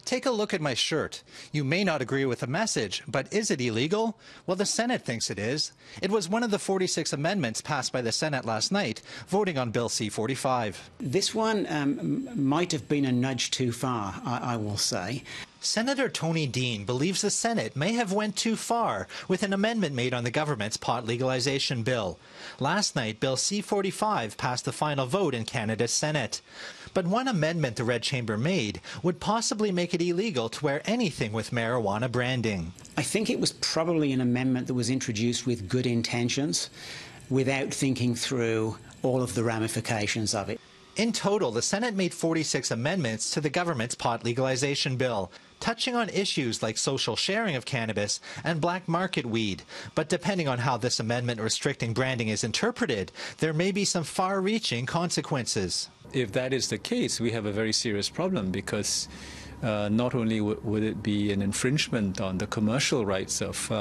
Take a look at my shirt. You may not agree with the message, but is it illegal? Well, the Senate thinks it is. It was one of the 46 amendments passed by the Senate last night, voting on Bill C-45. This one might have been a nudge too far, I will say. Senator Tony Dean believes the Senate may have went too far with an amendment made on the government's pot legalization bill. Last night, Bill C-45 passed the final vote in Canada's Senate. But one amendment the Red Chamber made would possibly make it illegal to wear anything with marijuana branding. I think it was probably an amendment that was introduced with good intentions, without thinking through all of the ramifications of it. In total, the Senate made 46 amendments to the government's pot legalization bill, touching on issues like social sharing of cannabis and black market weed. But depending on how this amendment restricting branding is interpreted, there may be some far-reaching consequences. If that is the case, we have a very serious problem, because not only would it be an infringement on the commercial rights of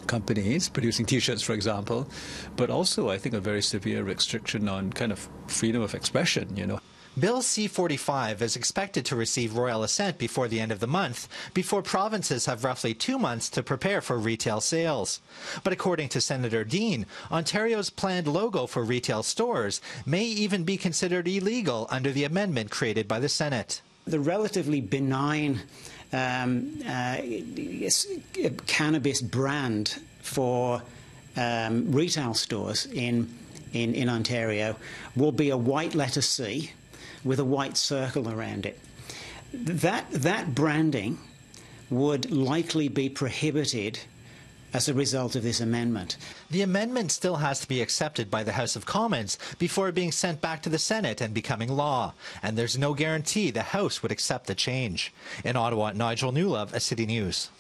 companies producing T-shirts, for example, but also, I think, a very severe restriction on kind of freedom of expression, you know. Bill C-45 is expected to receive royal assent before the end of the month, before provinces have roughly 2 months to prepare for retail sales. But according to Senator Dean, Ontario's planned logo for retail stores may even be considered illegal under the amendment created by the Senate. The relatively benign cannabis brand for retail stores in Ontario will be a white letter C with a white circle around it. That branding would likely be prohibited as a result of this amendment. The amendment still has to be accepted by the House of Commons before being sent back to the Senate and becoming law, and there's no guarantee the House would accept the change. In Ottawa, Nigel Newlove, City News.